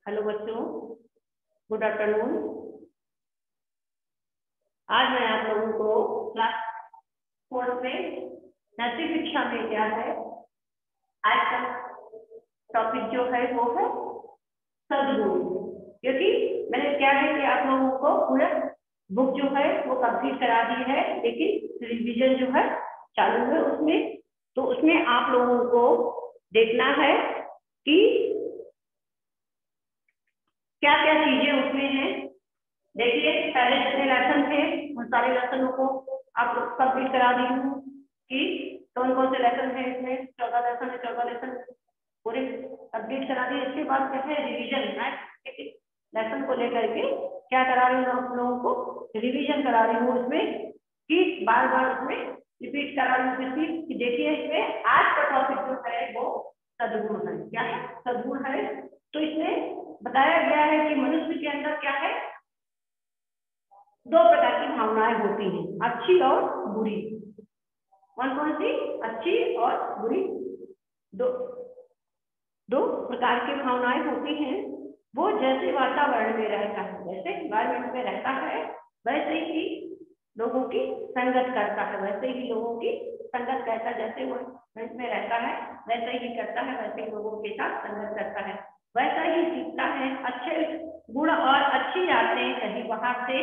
Hello बच्चों, good afternoon. आज मैं आप लोगों को क्लास 4 में नैतिक शिक्षा में क्या है, आज का टॉपिक जो है वो है सद्गुण। क्योंकि मैंने क्या है कि आप लोगों को पूरा बुक जो है वो कंप्लीट करा दी है, लेकिन रिवीजन जो है चालू है उसमें। तो उसमें आप लोगों को देखना है कि क्या क्या चीजें उसमें हैं। देखिए, पहले जितने लेसन थे उन सारे लेसनों को आप कंप्लीट करा दी हूँ कि कौन कौन से लेसन है इसमें। 14 लेसन है, 14 लेसन पूरे कंप्लीट करा दिए। इसके बाद क्या है, रिवीजन है। लेसन को लेकर के क्या करा रही हूँ, आप लोगों को रिवीजन करा रही हूँ उसमें, कि बार बार उसमें रिपीट करा रही हूँ कि देखिए इसमें आज का टॉपिक जो है वो सद्गुण है। क्या है? सद्गुण है। तो इसमें बताया गया है कि मनुष्य के अंदर क्या है, 2 प्रकार की भावनाएं होती हैं, अच्छी और बुरी। कौन कौन सी? अच्छी और बुरी। दो प्रकार की भावनाएं होती हैं। वो जैसे वातावरण में रहता है, जैसे एनवायरमेंट में रहता है, वैसे ही लोगों की संगत करता है, वैसे ही लोगों की संगत करता है। जैसे वो में रहता है वैसे ही करता है, वैसे ही लोगों के साथ संगत करता है, वैसा ही सीखता है। अच्छे गुण और अच्छी आदतें कहीं बाहर से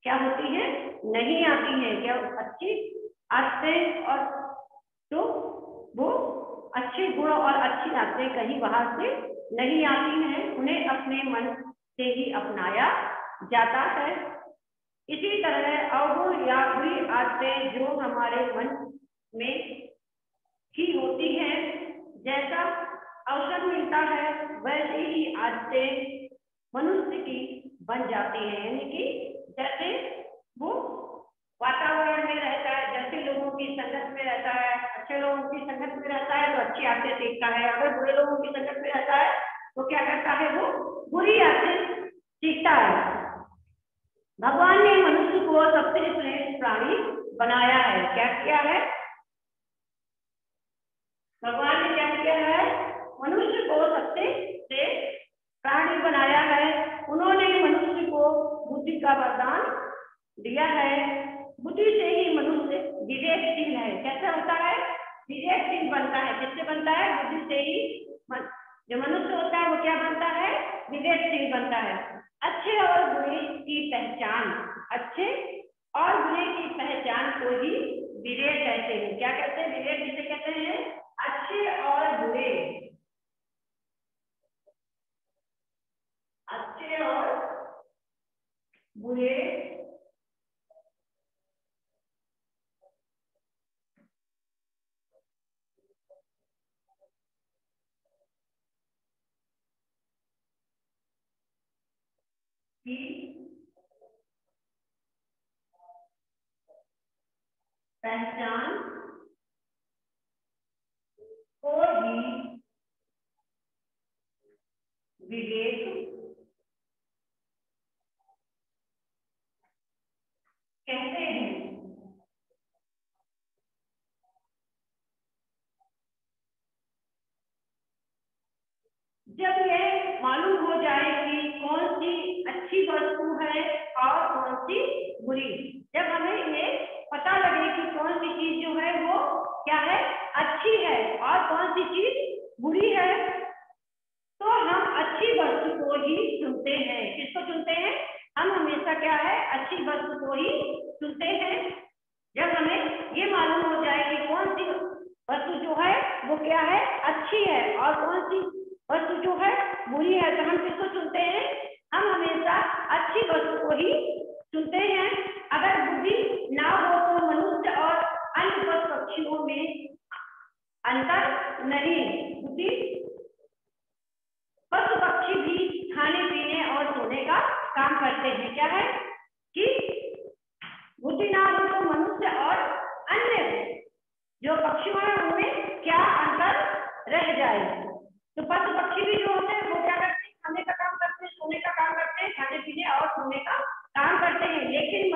क्या होती है, नहीं आती है। क्या अच्छी आदतें और तो वो अच्छे गुण और अच्छी आदतें कहीं बाहर से नहीं आती हैं, उन्हें अपने मन से ही अपनाया जाता है। इसी तरह अवगुण या बुरी आदतें जो हमारे मन में ही होती हैं, जैसा अवसर मिलता है वैसे ही आदतें मनुष्य की बन जाती हैं। यानी कि जैसे वो वातावरण में रहता है, जैसे लोगों की संगत में रहता है, अच्छे लोगों की संगत में रहता है तो अच्छी आदतें सीखता है। अगर बुरे लोगों की संगत में रहता है तो क्या करता है, वो बुरी आदतें सीखता है। भगवान ने मनुष्य को सबसे श्रेष्ठ प्राणी बनाया है। क्या किया है? भगवान ने क्या किया है? मनुष्य को सबसे श्रेष्ठ प्राणी बनाया है। उन्होंने मनुष्य को बुद्धि का वरदान दिया है। बुद्धि से ही मनुष्य विवेकशील है। कैसे होता है? विवेकशील बनता है। किससे बनता है? बुद्धि से ही जो मनुष्य होता है वो क्या बनता है? विवेकशील बनता है। अच्छे और बुरे की पहचान, अच्छे और बुरे की पहचान को ही विवेक कहते हैं। क्या कहते हैं? विवेक किसे कहते हैं? अच्छे और बुरे, अच्छे और बुरे की पहचान को ही विवेक कहते हैं। जब यह मालूम हो जाए कि कौन सी अच्छी वस्तु है और कौन सी बुरी, जब हमें ये पता लगे कि कौन सी चीज जो है वो क्या है, अच्छी है और कौन सी चीज बुरी है, तो हम अच्छी वस्तु को ही चुनते हैं। किसको चुनते हैं? हम हमेशा क्या है, अच्छी वस्तु को ही चुनते हैं। जब हमें ये मालूम हो जाए कि कौन सी वस्तु जो है वो क्या है, अच्छी है और कौन सी वस्तु जो है बुरी है, तो हम किसको चुनते हैं? हम हमेशा अच्छी वस्तु को ही चुनते हैं। अगर बुद्धि ना हो तो मनुष्य और अन्य पशु पक्षियों में अंतर नहीं। बुद्धि पशु पक्षी भी खाने पीने और सोने का काम करते हैं। क्या है कि बुद्धि ना हो तो मनुष्य और अन्य जो पक्षी हैं उनमें क्या अंतर रह जाए। तो पशु पक्षी भी जो होते हैं वो क्या करते हैं? खाने का काम करते हैं, सोने का काम करते हैं, खाने पीने और सोने का काम करते हैं। लेकिन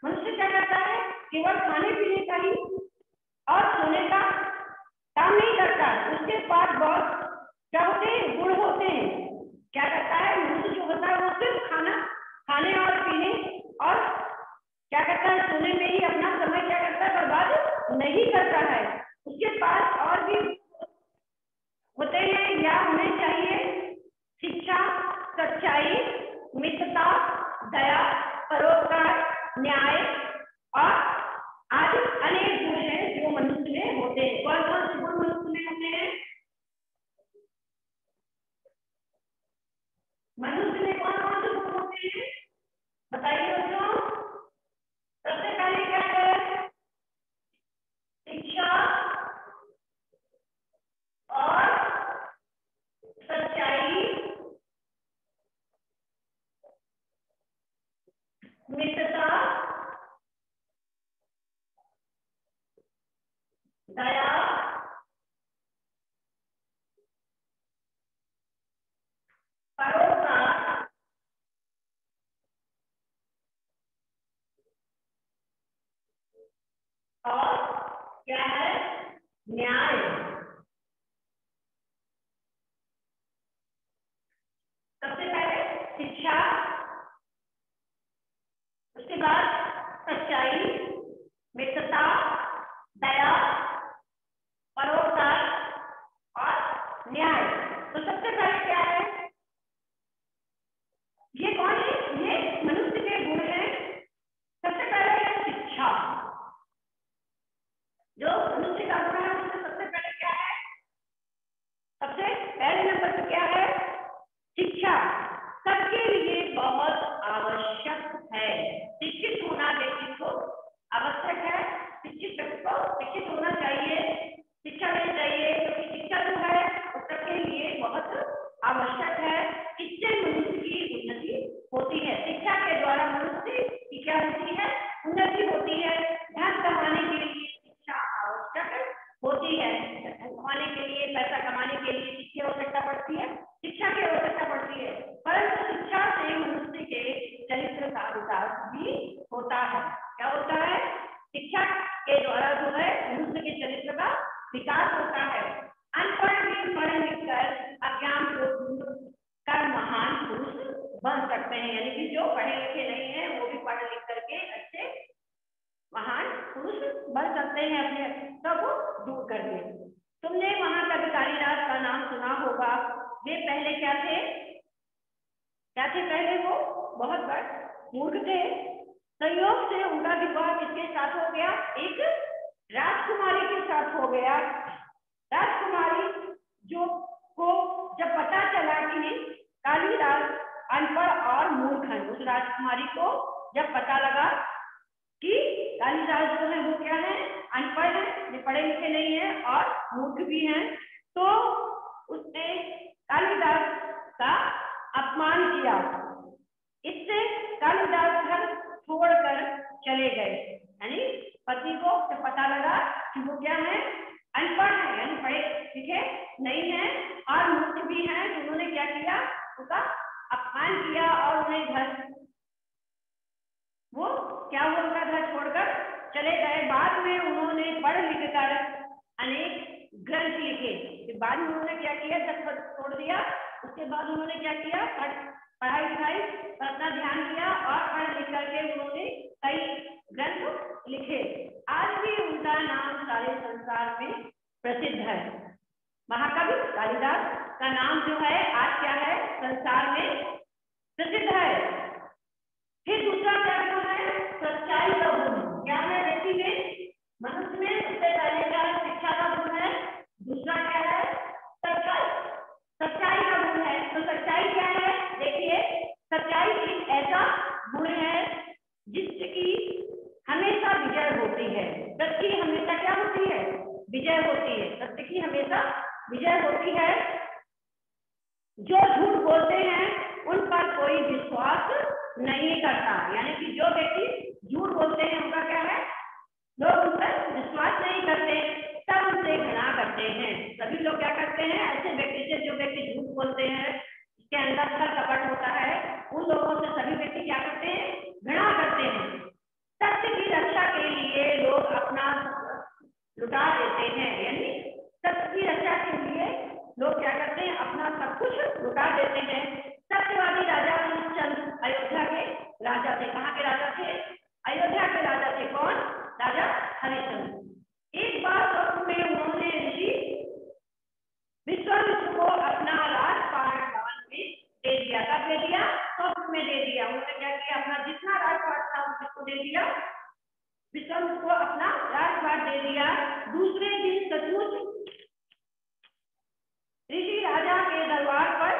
मनुष्य क्या करता है? केवल खाने पीने का ही और सोने का काम नहीं करता। उसके पास बहुत क्या होते हैं? गुण होते हैं। बैठकर सोने में ही अपना समय क्या करता है, बर्बाद नहीं करता है। उसके पास और भी होते हैं या होने चाहिए शिक्षा, सच्चाई, मित्रता, दया, परोपकार, न्याय और आज अनेक गुण हैं जो मनुष्य में होते हैं। कौन कौन से गुण मनुष्य में होते हैं? मनुष्य में कौन कौन से गुण होते हैं बताइए दोस्तों। सबसे पहले क्या है? शिक्षा और सच्चाई, मित्रता, दया, परोपकार और क्या है? न्याय। सबसे पहले शिक्षा, उसके बाद सच्चाई, मित्रता, दया, परोपकार और न्याय। तो सबसे पहले क्या है? ये कौन है? ये मनुष्य के गुण हैं। सबसे पहले है शिक्षा। जो मनुष्य का गुण है उसमें सबसे पहले क्या है? सबसे पहले नंबर पर क्या है? शिक्षा। सबके लिए बहुत आवश्यक है। शिक्षित होना व्यक्ति को आवश्यक है। शिक्षित व्यक्ति को शिक्षित होना चाहिए, शिक्षा लेनी चाहिए, क्योंकि शिक्षा जो है वो सबके लिए बहुत आवश्यक है। इससे मनुष्य की उन्नति होती है। शिक्षा के द्वारा मनुष्य की क्या होती है? उन्नति होती है। धन कमाने के लिए शिक्षा आवश्यक होती है। धन कमाने के लिए, पैसा कमाने के लिए किसकी आवश्यकता पड़ती है? शिक्षा की आवश्यकता पड़ती है। परंतु शिक्षा से मनुष्य के चरित्र का विकास भी होता है। क्या होता है? शिक्षा के द्वारा जो है मनुष्य के चरित्र का विकास होता है। अनपढ़ भी पढ़ लिख कर अज्ञान को दूर कर महान पुरुष बन सकते हैं। यानी कि जो पढ़े लिखे नहीं है वो भी पढ़ लिख करके अच्छे महान पुरुष बन सकते हैं, अपने सब दूर करके। तुमने महाकवि कालिदास का नाम सुना होगा। वे पहले क्या थे? क्या थे पहले? वो बहुत बड़े मूर्ख थे। संयोग से उनका विवाह किसके साथ हो गया? एक राजकुमारी के साथ हो गया। राजकुमारी जो को जब पता चला कि कालिदास अनपढ़ और मूर्ख है, उस राजकुमारी को जब पता लगा कि कालिदास जो है वो क्या है? अनपढ़ है, ये पढ़े लिखे नहीं है और मूर्ख भी हैं, तो उसने कालिदास का अपमान किया। इससे कालिदास घर छोड़कर चले गए। यानी पति को जब पता लगा कि वो क्या है? अनपढ़ है, यानी पढ़े लिखे नहीं है और मूर्ख भी हैं, तो उन्होंने क्या किया? उसका अपमान किया और उन्हें घर, वो क्या हुआ? उनका घर छोड़कर चले गए। बाद में उन्होंने पढ़ लिख कर अनेक ग्रंथ लिखे। फिर बाद में उन्होंने क्या किया? जब छोड़ दिया उसके बाद उन्होंने क्या किया? पढ़ाई लिखाई पर अपना ध्यान दिया और पढ़ लिख करके उन्होंने कई ग्रंथ लिखे। आज भी उनका नाम सारे संसार में प्रसिद्ध है। महाकवि कालिदास का नाम जो है आज क्या है? संसार में प्रसिद्ध है। फिर दूसरा क्या गुण है? सच्चाई का गुण। क्या है व्यक्ति में, मनुष्य में? सबसे पहले क्या है? शिक्षा का गुण है। दूसरा क्या है? सच्चाई, सच्चाई का गुण है। तो सच्चाई क्या है? देखिए, सच्चाई एक ऐसा गुण है जिसकी हमेशा विजय होती है। सत्य की हमेशा क्या होती है? विजय होती है। सत्य की हमेशा विजय होती है। जो झूठ बोलते हैं उन पर कोई विश्वास नहीं करता। यानी कि जो व्यक्ति झूठ बोलते हैं उनका क्या है? लोग उन पर विश्वास नहीं करते, सब उनसे घृणा करते हैं। सभी लोग क्या करते हैं? ऐसे व्यक्ति से, जो व्यक्ति झूठ बोलते हैं, इसके अंदर छल कपट होता है, उन लोगों से सभी व्यक्ति क्या करते हैं? घृणा करते हैं। सत्य की रक्षा के लिए लोग अपना लुटा देते हैं। यानी सत्य की रक्षा के लिए लोग क्या करते हैं? अपना सब कुछ लुटा देते हैं। सत्यवादी राजा हरिश्चंद्र अयोध्या के राजा थे। कहाँ के राजा थे? अयोध्या के राजा को दे दिया, विश्वामित्र को अपना राजपाट दे दिया। दूसरे दिन सचमुच ऋषि राजा के दरबार पर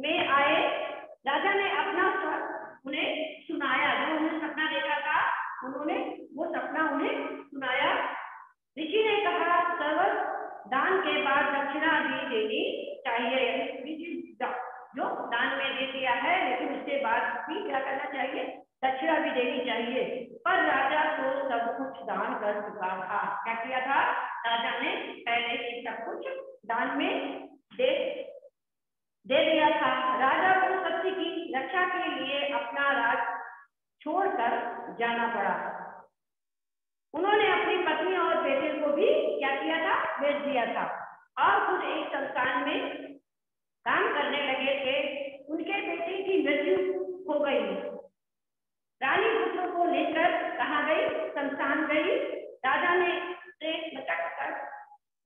में आए। राजा ने अपना उन्हें सुनाया, जो उन्होंने सपना देखा था उन्होंने वो सपना उन्हें सुनाया। ऋषि ने कहा सर्व दान के बाद दक्षिणा भी देनी चाहिए। जो दान में दे दिया है लेकिन उसके बाद भी क्या करना चाहिए, दक्षिणा भी देनी चाहिए। पर राजा तो सब कुछ दान कर चुका था। क्या किया था, राजा ने पहले से सब कुछ दान में दे दिया था। राजा को सत्य की रक्षा के लिए अपना राज छोड़कर जाना पड़ा। उन्होंने अपनी पत्नी और बेटे को भी क्या किया था, बेच दिया था और खुद एक संस्थान में काम करने लगे थे। उनके बेटे की मृत्यु हो गई। रानी पुत्र को लेकर कहाँ गई, संस्थान गई। राजा ने से मटक कर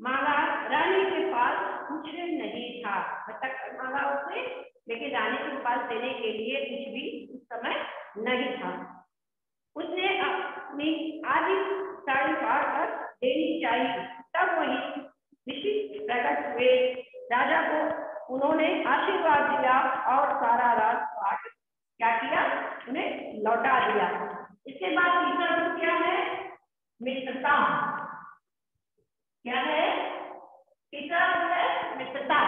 मांगा, रानी के पास कुछ नहीं था। मटक कर मांगा उसने, लेकिन रानी के पास देने के लिए कुछ भी उस समय नहीं था। उसने अपनी आधी साड़ी फाड़ कर देनी चाहिए। तब वही ऋषि प्रकट हुए। राजा को उन्होंने आशीर्वाद दिया और सारा राजपाट क्या किया, उन्हें लौटा दिया। इसके बाद तीसरा गुण क्या है, मित्रता। क्या है, तीसरा गुण है मित्रता।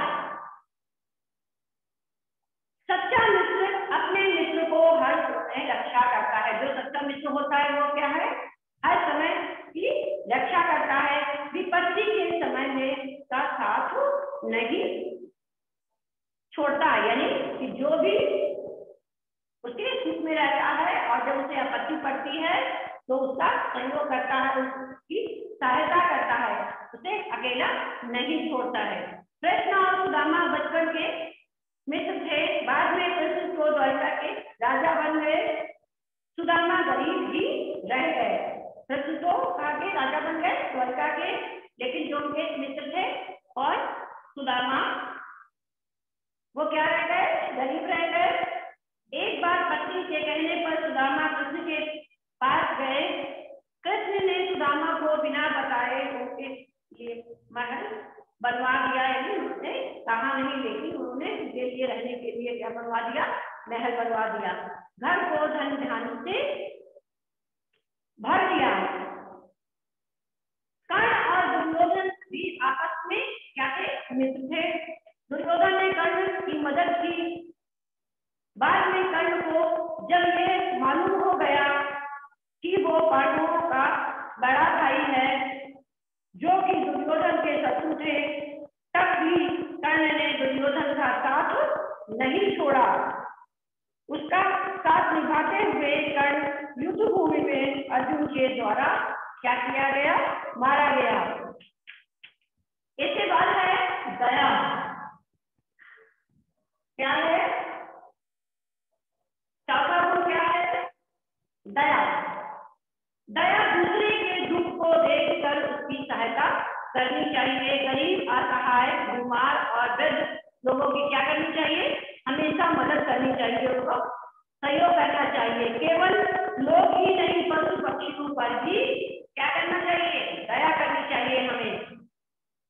सच्चा मित्र अपने मित्र को हर समय रक्षा करता है। जो सच्चा मित्र होता है वो क्या है, हर समय की रक्षा करता है। विपत्ति के समय में का साथ नहीं छोड़ता, यानी कि जो भी उसके सुख में रहता है और जब उसे आपत्ति पड़ती है तो उसका सहयोग करता है, उसकी सहायता करता है, उसे अकेला नहीं छोड़ता है। कृष्ण और सुदामा बचपन के मित्र थे। बाद में कृष्ण को द्वारिका के राजा बन गए, सुदामा गरीब ही रह गए। कृष्ण तो आगे राजा बन गए द्वारिका के, लेकिन जो उनके मित्र थे और सुदामा वो क्या रह गए, गरीब रह गए। एक बार पत्नी के कहने पर सुदामा कृष्ण के पास गए। कृष्ण ने सुदामा को बिना बताए उनके लिए महल बनवा दिया। यानी उन्होंने कहा नहीं, लेकिन उन्होंने उनके लिए रहने के लिए क्या बनवा दिया, महल बनवा दिया। घर को धन धान्य से भर दिया। कर्ण और दुर्योधन भी आपस में क्या थे, मित्र थे। दुर्योधन ने कर्ण की मदद की। बाद में कर्ण को जब ये मालूम हो गया कि वो पांडवों का बड़ा भाई है जो कि दुर्योधन के शत्रु थे, तब भी कर्ण ने दुर्योधन का साथ नहीं छोड़ा। उसका साथ निभाते हुए कर्ण युद्ध भूमि में अर्जुन के द्वारा क्या किया गया, मारा गया। इसके बाद है दया। क्या है, चौथा गुण क्या है, दया। दया दूसरे के दुख को देखकर उसकी सहायता करनी चाहिए। गरीब, असहाय, बीमार और वृद्ध लोगों की क्या करनी चाहिए, हमेशा मदद करनी चाहिए, उनको सहयोग करना चाहिए। केवल लोग ही नहीं, पशु पक्षियों पर भी क्या करना चाहिए, दया करनी चाहिए हमें।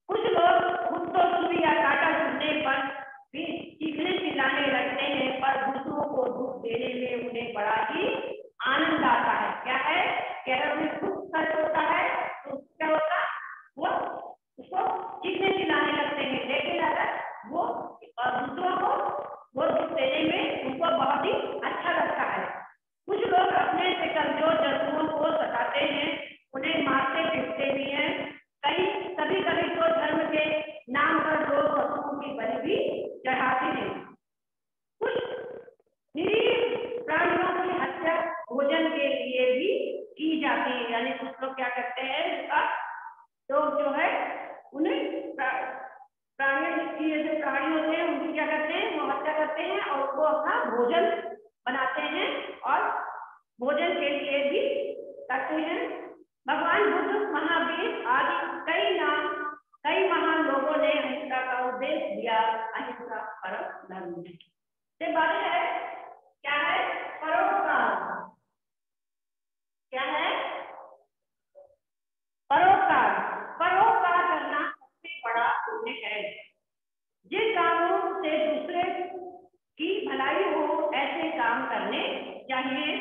कुछ लोग खुद तो सुई या कांटा चुभने पर भी चीखने चिल्लाने लगते हैं, पर दूसरों को दुख देने में उन्हें बड़ा ही आनंद आता है। क्या है कि अगर उन्हें दुख कष्ट होता है तो क्या होता, वो उसको चीखने चिल्लाने लगते हैं, लेकिन अगर वो दूसरों को वो दुख देने में उनको बहुत ही अच्छा लगता है। कुछ लोग अपने से कमजोर जंतुओं को सताते हैं, उन्हें मारते पीटते भी हैं। कभी कभी तो धर्म के नाम पर लोग पशुओं की बलि भी चढ़ाते हैं। कुछ निरीह प्राणियों की हत्या भोजन के लिए भी की जाती है। यानी कुछ लोग क्या करते हैं, लोग जो है उन्हें प्राणी की जो प्राणी होते हैं उनकी क्या करते हैं, वो हत्या करते हैं और उनको अपना भोजन बनाते हैं और भोजन के लिए भी करते हैं। भगवान बुद्ध, महावीर आदि कई महान लोगों ने अहिंसा का उपदेश दिया। अहिंसा परम धर्म से बात है। क्या है, परोपकार। चाहिए।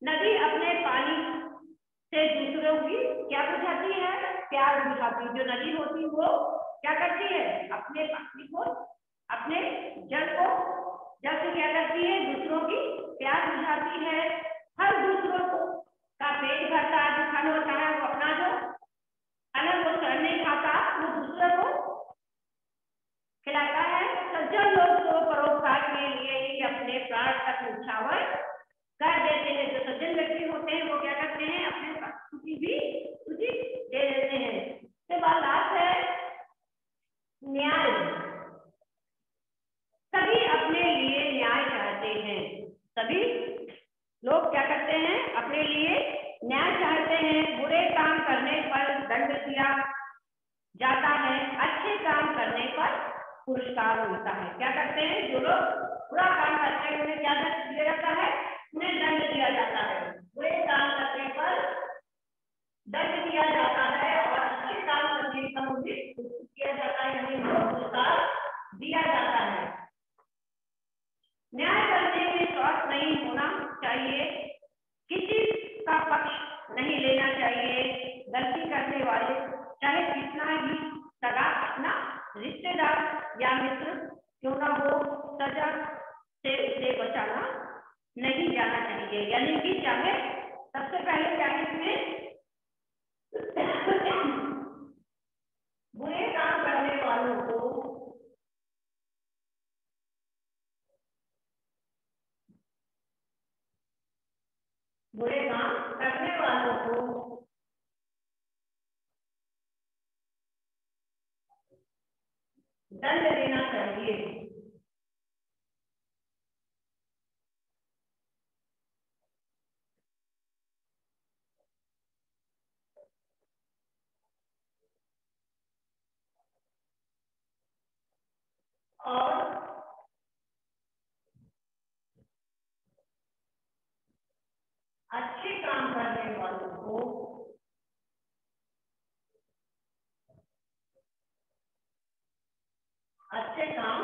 नदी अपने पानी से दूसरों की क्या बुझाती है? प्यार बुझाती है। जो नदी होती है वो क्या करती है? अपने पानी को, अपने जल को, जल से क्या करती है? दूसरों की प्यार बुझाती है। हर दूसरों को का पेट भरता है, जो फल होता है वो अपना जो अलग वो स्वयं नहीं खाता, वो दूसरों को खिलाता है। सज्जन लोग तो परोपकार के लिए ही अपने प्राण तक न्यौछावर कर देते हैं। जो सज्जन व्यक्ति होते हैं वो क्या करते हैं? अपने प्राण की भी रुचि दे देते हैं। इसके बाद लास्ट है न्याय। सभी अपने लिए न्याय चाहते हैं। सभी लोग क्या करते हैं? अपने लिए न्याय चाहते हैं। बुरे काम करने पर दंड दिया जाता है, अच्छे काम करने पर पुरस्कार मिलता है। क्या करते हैं? जो लोग बुरा काम करते हैं उन्हें क्या दिया जाता है? उन्हें दंड दिया जाता है। बुरे काम करने पर दंड दिया जाता है और अच्छे काम करने पर उन्हें किया जाता है, यानी पुरस्कार दिया जाता है। न्याय करने में स्वार्थ नहीं होना चाहिए, किसी का पक्ष नहीं लेना चाहिए। गलती करने वाले चाहे कितना ही सगा अपना रिश्तेदार या मित्र क्यों ना हो, सजा से उसे बचाना नहीं जाना चाहिए। यानी कि चाहे सबसे पहले क्या इसमें बुरे काम करने वालों को बुरे काम करने वालों को दंड देना चाहिए। और अच्छे काम करने वालों को अच्छे काम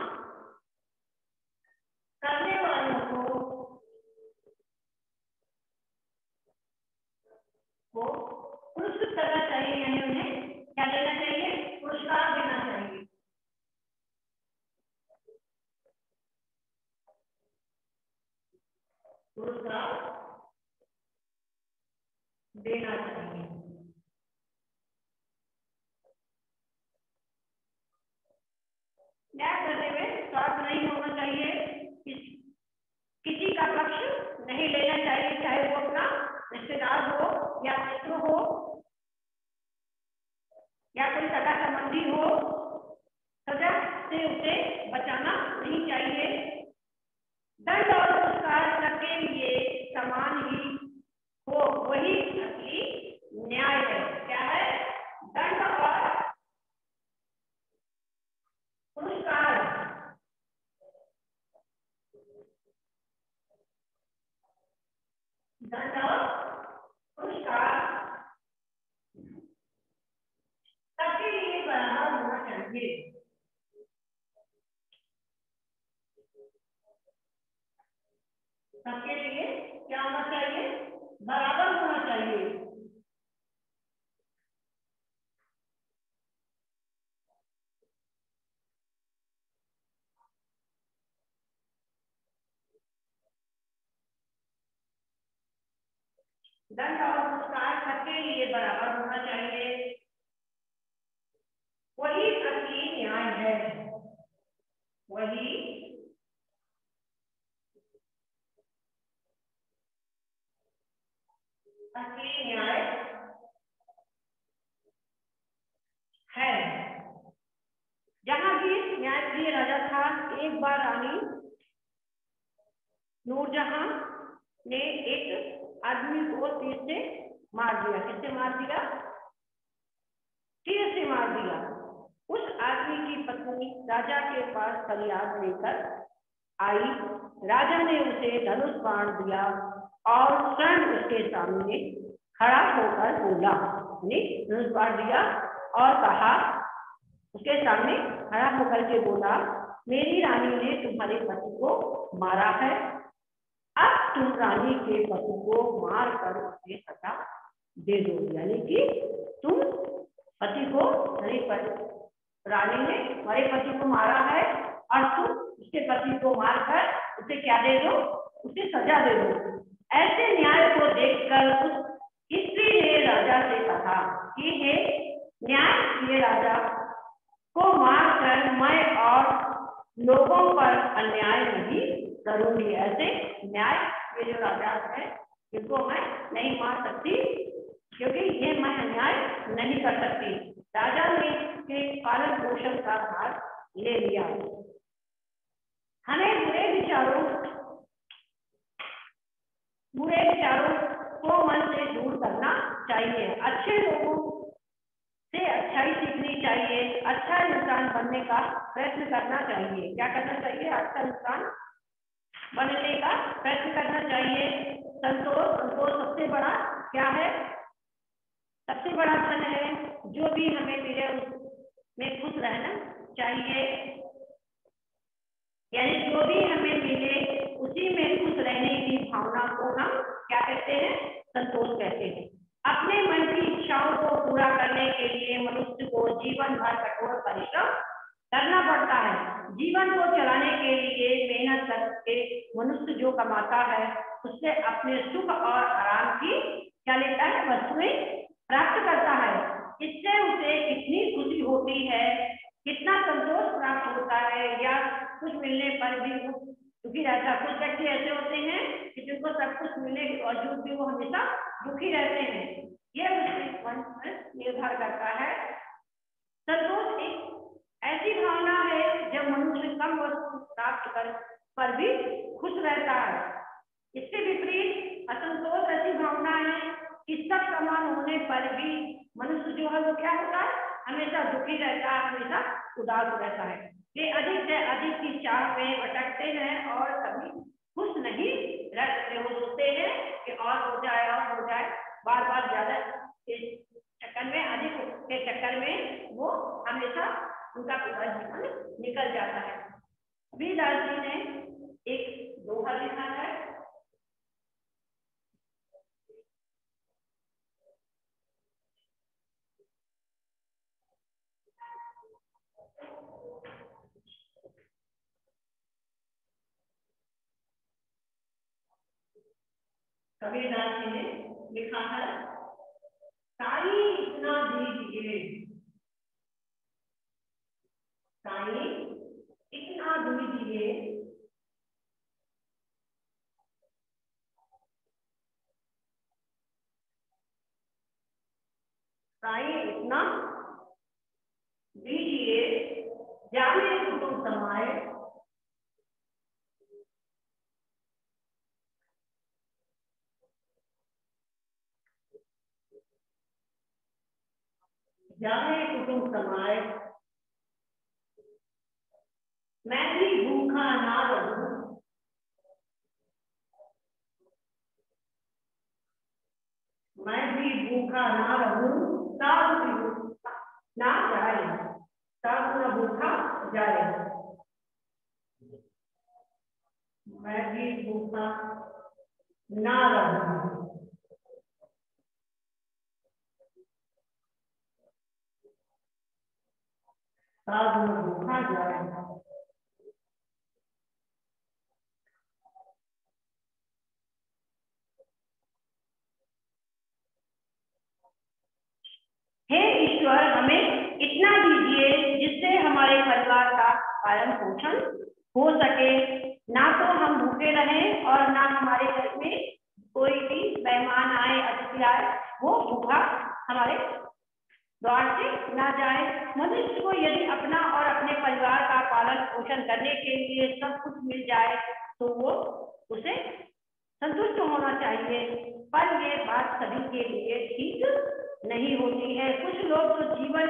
करने वालों को पुरस्कृत करना चाहिए, यानी उन्हें क्या देना चाहिए? पुरस्कार देना चाहिए। पुरस्कार देना चाहिए। न्याय करने में स्वार्थ नहीं होना चाहिए, किसी का पक्ष नहीं लेना चाहिए, चाहे वो अपना रिश्तेदार हो या मित्र हो या कोई सगा संबंधी हो, सजा से उसे बचाना नहीं चाहिए। दंड और पुरस्कार सबके लिए समान ही हो, वही असली न्याय है। क्या है? दंड और पुरस्कार दंड और पुरस्कार सबके लिए बराबर होना चाहिए। सबके लिए क्या होना चाहिए? बराबर होना चाहिए। दंड और पुरस्कार सबके लिए बराबर होना चाहिए, वही असली न्याय है। वही असली न्याय है। जहांगीर न्यायप्रिय राजा था। एक बार रानी नूरजहां ने एक आदमी को तीर से मार दिया। किससे मार दिया? तीर से मार दिया। उस आदमी की पत्नी राजा के पास फरियाद लेकर आई। राजा ने उसे धनुष बाण दिया और स्वयं उसके सामने खड़ा होकर बोला, धनुष बाण दिया और कहा, उसके सामने खड़ा होकर के बोला, मेरी रानी ने तुम्हारे पति को मारा है, अब तुम रानी के पति को मार कर उसे सजा दे दो। यानी कि तुम पति को, रानी ने हमारे पति को मारा है और तुम उसके पति को मारकर उसे क्या दे दो, उसे सजा दे दो। ऐसे न्याय को देखकर उस स्त्री ने राजा से कहा कि हे न्याय, ये राजा को मारकर मैं और लोगों पर अन्याय नहीं करूंगी। ऐसे न्याय, ये जो राजा है इनको मैं नहीं मार सकती, क्योंकि ये मैं अन्याय नहीं कर सकती। राजा ने के पालन पोषण का भार ले लिया। हमें बुरे विचारों को मन से दूर करना चाहिए। अच्छे लोगों से अच्छाई सीखनी चाहिए। अच्छा इंसान बनने का प्रयत्न करना चाहिए। क्या करना चाहिए? अच्छा इंसान बनने का प्रयत्न करना चाहिए। संतोष सबसे बड़ा क्या है? सबसे बड़ा धन है। जो भी हमें मिले उसमें खुश रहना चाहिए। यानी जो भी हमें मिले उसी में खुश रहने की भावना को हम क्या कहते हैं? संतोष कहते हैं। अपने मन की इच्छाओं को पूरा करने के लिए मनुष्य को जीवन भर कठोर परिश्रम करना पड़ता है। जीवन को चलाने के लिए मेहनत करके मनुष्य जो कमाता है उससे अपने सुख और आराम की क्या लेता है? वस्तुएं प्राप्त करता है। इससे उसे कितनी खुशी होती है, कितना संतोष प्राप्त होता है। या कुछ मिलने पर भी वो दुखी रहता। कुछ व्यक्ति ऐसे होते हैं कि जिनको सब कुछ मिलने के बावजूद भी वो हमेशा दुखी रहते हैं। ये उसके मन पर निर्भर करता है। संतोष एक ऐसी भावना है जब मनुष्य कम वस्तु प्राप्त कर पर भी खुश रहता है। इसके विपरीत असंतोष ऐसी भावना है कि सब समान होने पर भी मनुष्य जो है वो क्या होता है? हमेशा दुखी रहता है, हमेशा उदास रहता है। ये अधिक से अधिक की चाह में भटकते हैं और कभी खुश नहीं रह सकते। वो सोचते हैं कि और हो जाए, बार बार ज्यादा चक्कर में, अधिक के चक्कर में वो हमेशा उनका पूरा जीवन निकल जाता है। कबीरदास जी ने एक दोहा लिखा है। कबीरदास जी ने लिखा है, साई इतना दीजिए, साई इतना दीजिए, साई इतना दीजिए, जाने कुटुंब समाए, जाने कुटुंब समाए, मैं भी भूखा ना रहूं, मैं भी भूखा ना रहूं, साधु ना जाए, साधु ना भूखा जाए, मैं भी भूखा ना रहूं, साधु ना भूखा जाए। हे ईश्वर, हमें इतना दीजिए जिससे हमारे परिवार का पालन पोषण हो सके। ना तो हम भूखे रहें और ना हमारे घर में कोई भी मेहमान आए, अतिथि आए, वो भूखा हमारे द्वार से ना जाए। मनुष्य को यदि अपना और अपने परिवार का पालन पोषण करने के लिए सब कुछ मिल जाए तो वो उसे संतुष्ट होना चाहिए। पर ये बात सभी के लिए ठीक नहीं होती है। कुछ लोग तो जीवन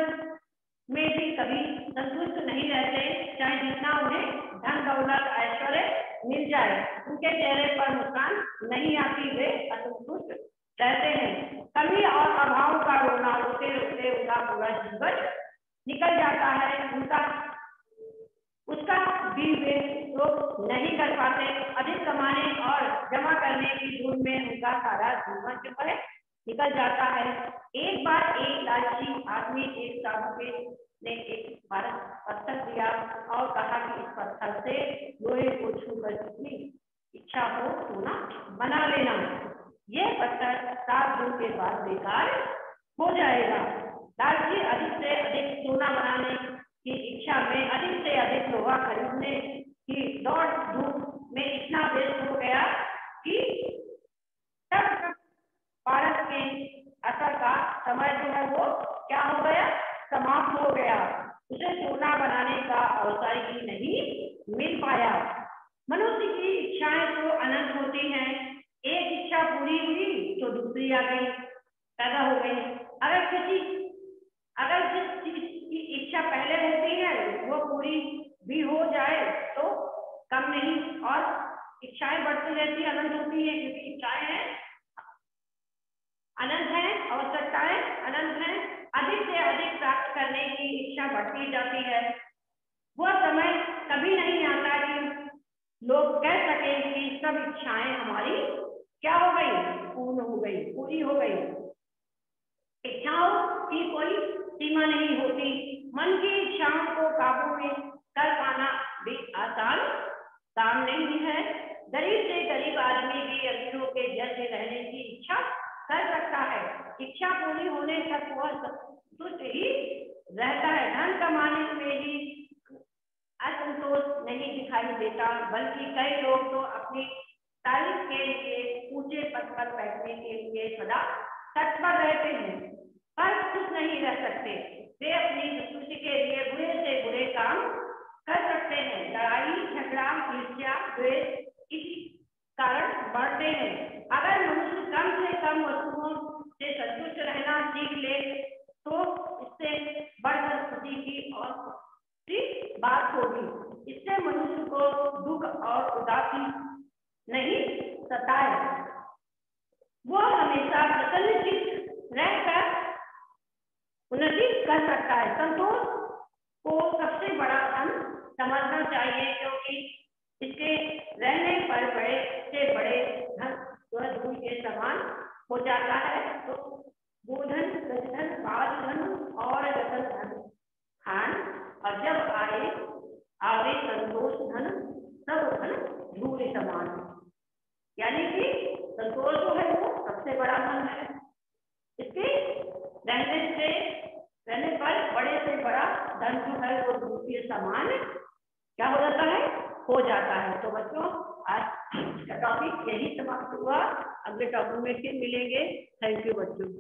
में भी कभी संतुष्ट नहीं रहते, चाहे जितना उन्हें धन दौलत ऐश्वर्य मिल जाए, उनके चेहरे पर मुस्कान नहीं आती, वे असंतुष्ट रहते हैं। कमी और अभाव का रोना रोते रोते उनका पूरा जीवन निकल जाता है। उसका भी वे तो नहीं कर पाते। अधिक कमाने और जमा करने की धुन में उनका सारा जीवन जो है निकल जाता है। एक बार एक लालची आदमी एक साधु ने एक पत्थर दिया और कहा कि इस पत्थर से लोहे को छूकर जितनी इच्छा हो सोना बना लेना। यह पत्थर 7 दिन के बाद बेकार हो जाएगा। लालची अधिक से अधिक सोना बनाने की इच्छा में अधिक से अधिक लोहा खरीदने की दौड़ धूप में इतना व्यस्त हो गया कि तब भारत के असर का समय जो है वो क्या हो गया, समाप्त हो गया। उसे सोना बनाने का अवसर ही नहीं मिल पाया। मनुष्य की इच्छाएं तो अनंत होती हैं। एक इच्छा पूरी हुई तो दूसरी आ गई, पैदा हो गई। अगर जिस चीज की इच्छा पहले होती है वो पूरी भी हो जाए तो कम नहीं, और इच्छाएं बढ़ती रहती, अनंत होती है, क्योंकि इच्छाएं हैं अनंत है, आवश्यकताएं अनंत है। अधिक से अधिक प्राप्त करने की इच्छा बढ़ती जाती है। वह समय कभी नहीं आता कि लोग कह सके कि सब इच्छाएं हमारी क्या हो गई, पूर्ण हो गई, पूरी हो गई। इच्छाओं की कोई सीमा नहीं होती। मन की इच्छाओं को काबू में कर पाना भी आसान काम नहीं है। गरीब से गरीब आदमी भी अमीरों के जैसे रहने की इच्छा कर सकता है। इच्छा पूरी होने तक वह संतुष्ट ही रहता है। धन कमाने में ही असंतोष नहीं दिखाई देता, बल्कि कई लोग तो अपनी तारीफ के लिए ऊंचे पद पर बैठने के लिए सदा तत्पर रहते हैं, पर खुश नहीं रह सकते। वे अपनी संतुष्टि के लिए बुरे से बुरे काम कर सकते हैं। लड़ाई झगड़ा ईर्ष्या द्वेष इसी कारण बढ़ते हैं। अगर मनुष्य कम से कम वस्तुओं से संतुष्ट रहना सीख ले तो इससे बढ़कर खुशी की और बात होगी। इससे मनुष्य को दुख और उदासी नहीं सताए। वो हमेशा प्रसन्नचित्त रहकर उन्नति कर सकता है। संतोष को सबसे बड़ा धन समझना चाहिए, क्योंकि इसके रहने पर बड़े से बड़े धन वह धूल के समान हो जाता है। तो गोधन गजधन बालधन और रतन धन खान, और जब आवे संतोष धन सब धन धूल समान। यानी कि संतोष जो है वो सबसे बड़ा धन है। इसके रहने पर बड़े से बड़ा धन जो है वो धूल के समान क्या हो जाता है, हो जाता है। तो बच्चों आज का टॉपिक यही समाप्त हुआ। अगले टॉपिक में फिर मिलेंगे। थैंक यू बच्चों।